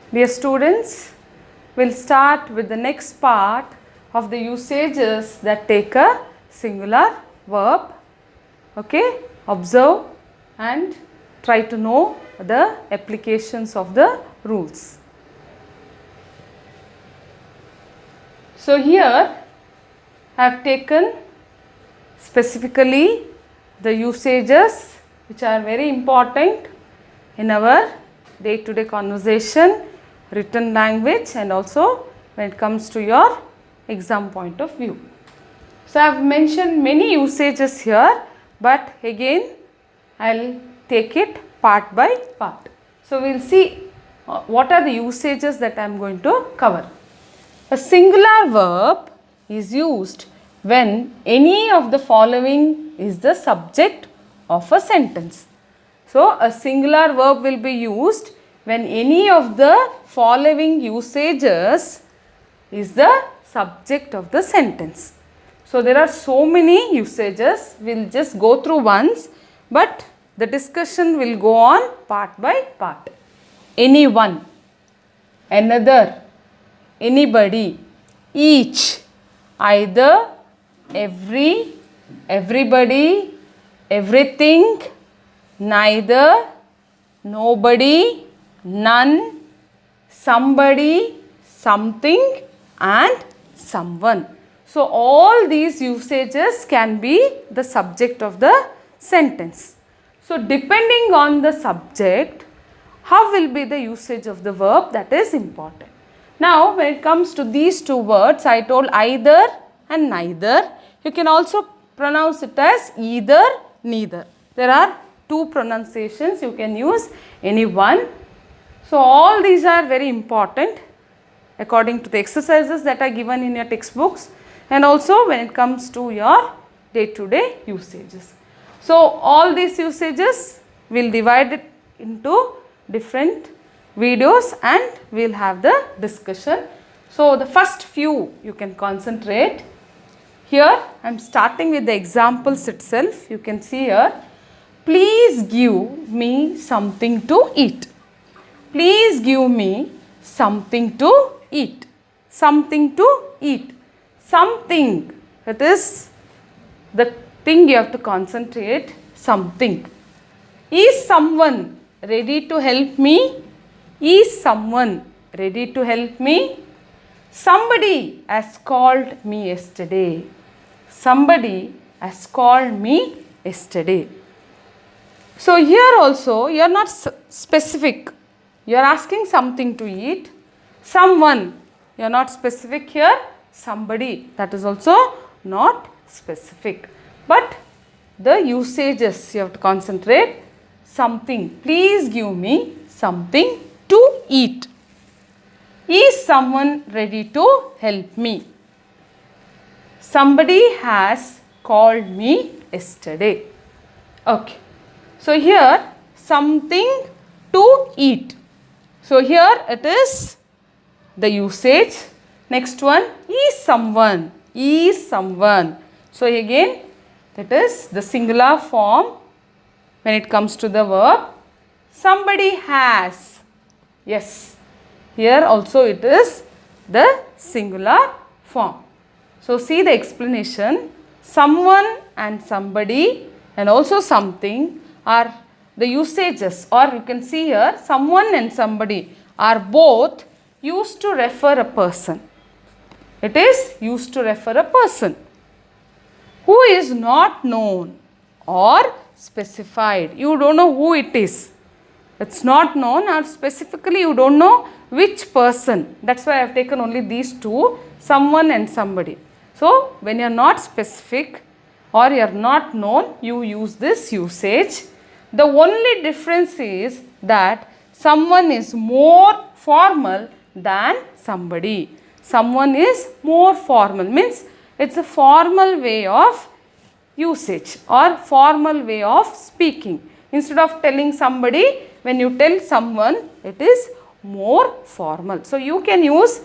Dear students, we'll start with the next part of the usages that take a singular verb. Okay, observe and try to know the applications of the rules. So here I have taken specifically the usages which are very important in our day-to-day conversation, written language, and also when it comes to your exam point of view. So I have mentioned many usages here, but again I will take it part by part. So we will see what are the usages that I am going to cover. A singular verb is used when any of the following is the subject of a sentence. So a singular verb will be used when any of the following usages is the subject of the sentence. So there are so many usages, we will just go through once, but the discussion will go on part by part. Anyone, another, anybody, each, either, every, everybody, everything, neither, nobody, none, somebody, something, and someone. So all these usages can be the subject of the sentence. So depending on the subject, how will be the usage of the verb, that is important. Now when it comes to these two words, I told either and neither. You can also pronounce it as either, neither. There are two pronunciations, you can use any one. So all these are very important according to the exercises that are given in your textbooks, and also when it comes to your day-to-day usages. So all these usages we will divide it into different videos and we will have the discussion. So the first few you can concentrate. Here I am starting with the examples itself. You can see here, please give me something to eat. Please give me something to eat. Something to eat. Something, that is the thing you have to concentrate, something. Is someone ready to help me? Is someone ready to help me? Somebody has called me yesterday. Somebody has called me yesterday. So here also you are not specific. You are asking something to eat. Someone, you are not specific here. Somebody, that is also not specific. But the usages you have to concentrate. Something, please give me something to eat. Is someone ready to help me? Somebody has called me yesterday. Okay. So here something to eat. So here it is the usage. Next one, is someone. Is someone. So again it is the singular form when it comes to the verb. Somebody has. Yes. Here also it is the singular form. So see the explanation. Someone and somebody and also something are the usages, or you can see here someone and somebody are both used to refer a person. It is used to refer a person who is not known or specified. You don't know who it is. It's not known, or specifically you don't know which person. That's why I have taken only these two, someone and somebody. So when you are not specific or you are not known, you use this usage. The only difference is that someone is more formal than somebody. Someone is more formal, means it's a formal way of usage or formal way of speaking. Instead of telling somebody, when you tell someone, it is more formal. So you can use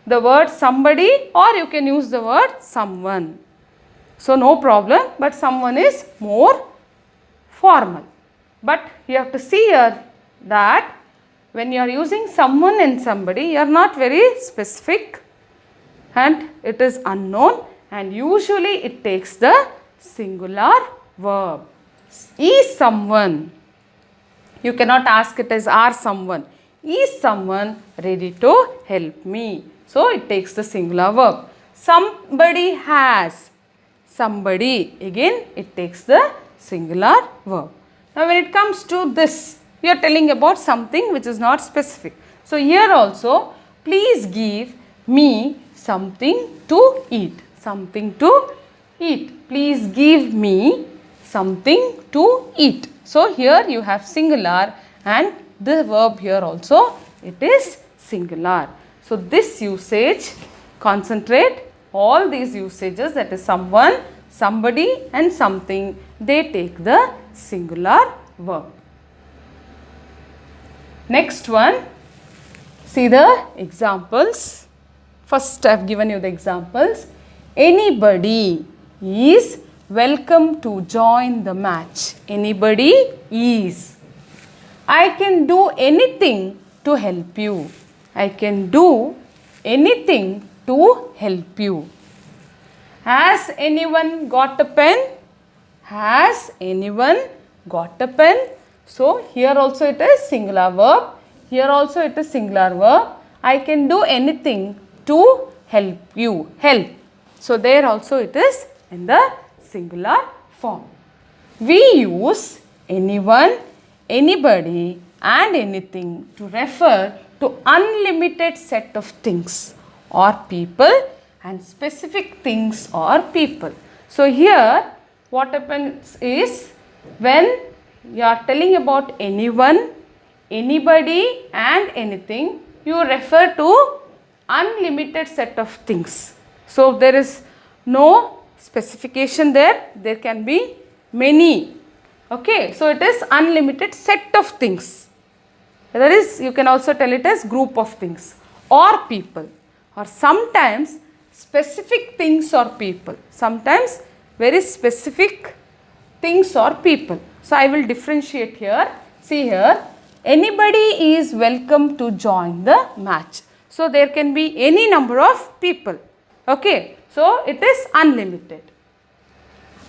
the word somebody or you can use the word someone. So no problem, but someone is more formal. But you have to see here that when you are using someone and somebody, you are not very specific and it is unknown, and usually it takes the singular verb. Is someone, you cannot ask it as are someone. Is someone ready to help me? So it takes the singular verb. Somebody has. Somebody, again it takes the singular verb. Now when it comes to this, we are telling about something which is not specific. So here also, please give me something to eat. Something to eat. Please give me something to eat. So here you have singular, and the verb here also it is singular. So this usage, concentrate all these usages, that is someone, somebody and something, they take the singular verb. Next one, see the examples. First I have given you the examples. Anybody is welcome to join the match. Anybody is. I can do anything to help you. I can do anything to help you. Has anyone got a pen? Has anyone got a pen? So here also it is singular verb. Here also it is singular verb. I can do anything to help you. Help. So there also it is in the singular form. We use anyone, anybody and anything to refer to unlimited set of things or people and specific things or people. So here what happens is, when you are telling about anyone, anybody and anything, you refer to unlimited set of things. So there is no specification there, there can be many. Okay, so it is unlimited set of things. That is, you can also tell it as group of things or people, or sometimes specific things or people, sometimes very specific things or people. So I will differentiate here. See here, anybody is welcome to join the match. So there can be any number of people. Okay, so it is unlimited.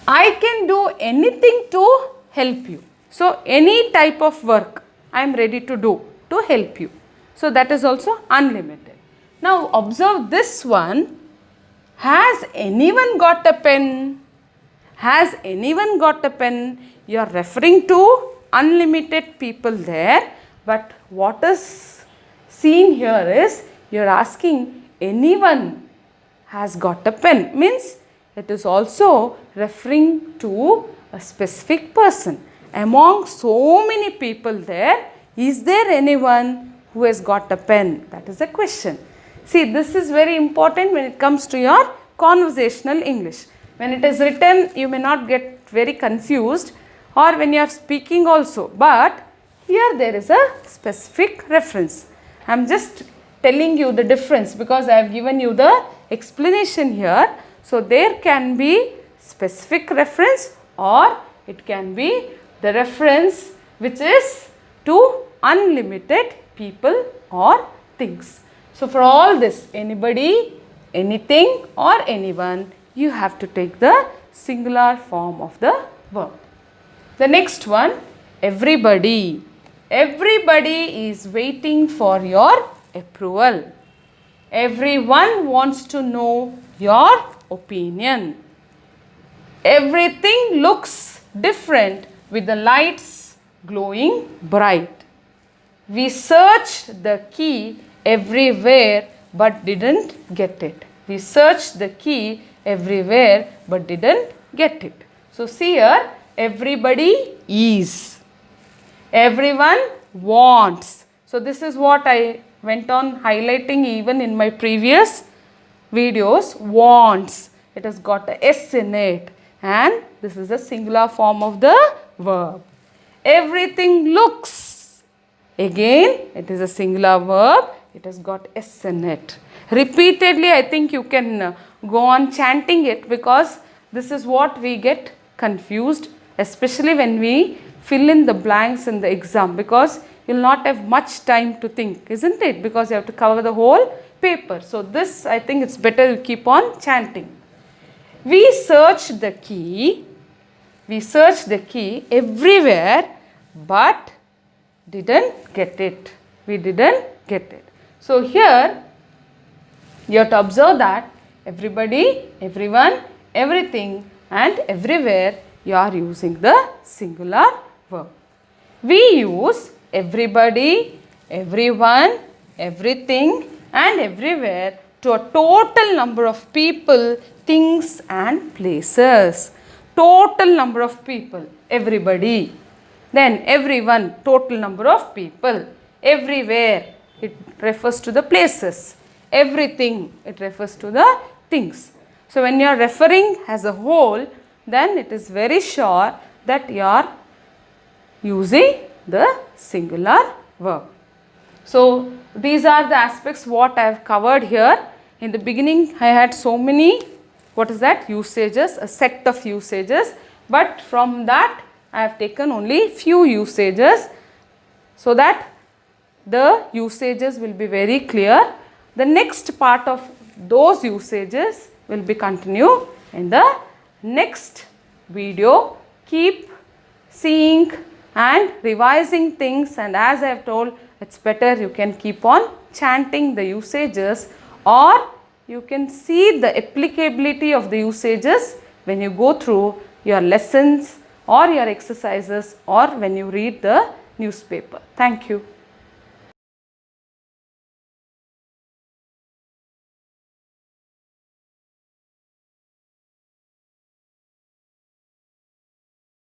I can do anything to help you. So any type of work I am ready to do to help you. So that is also unlimited. Now observe this one. Has anyone got a pen? Has anyone got a pen? You are referring to unlimited people there. But what is seen here is, you are asking anyone has got a pen. Means it is also referring to a specific person. Among so many people there, is there anyone who has got a pen? That is the question. See, this is very important when it comes to your conversational English. When it is written, you may not get very confused, or when you are speaking also. But here there is a specific reference. I am just telling you the difference because I have given you the explanation here. So there can be specific reference, or it can be the reference which is to unlimited people or things. So for all this, anybody, anything or anyone, you have to take the singular form of the verb. The next one, everybody. Everybody is waiting for your approval. Everyone wants to know your opinion. Everything looks different with the lights glowing bright. We searched the key everywhere but didn't get it. We searched the key everywhere but didn't get it. So see here, everybody is. Everyone wants. So this is what I went on highlighting even in my previous videos. Wants. It has got a S in it, and this is a singular form of the verb. Everything looks. Again, it is a singular verb. It has got S in it. Repeatedly, I think you can go on chanting it, because this is what we get confused, especially when we fill in the blanks in the exam, because you will not have much time to think, isn't it? Because you have to cover the whole paper. So this, I think it's better you keep on chanting. We searched the key everywhere, but didn't get it. We didn't get it. So here you have to observe that everybody, everyone, everything and everywhere you are using the singular verb. We use everybody, everyone, everything and everywhere to a total number of people, things and places. Total number of people, everybody. Then everyone, total number of people. Everywhere, it refers to the places. Everything, it refers to the things. So when you are referring as a whole, then it is very sure that you are using the singular verb. So these are the aspects what I have covered here. In the beginning I had so many, usages, a set of usages, but from that I have taken only few usages so that the usages will be very clear. The next part of those usages will be continued in the next video. Keep seeing and revising things, and as I have told, it's better you can keep on chanting the usages, or you can see the applicability of the usages when you go through your lessons or your exercises or when you read the newspaper. Thank you.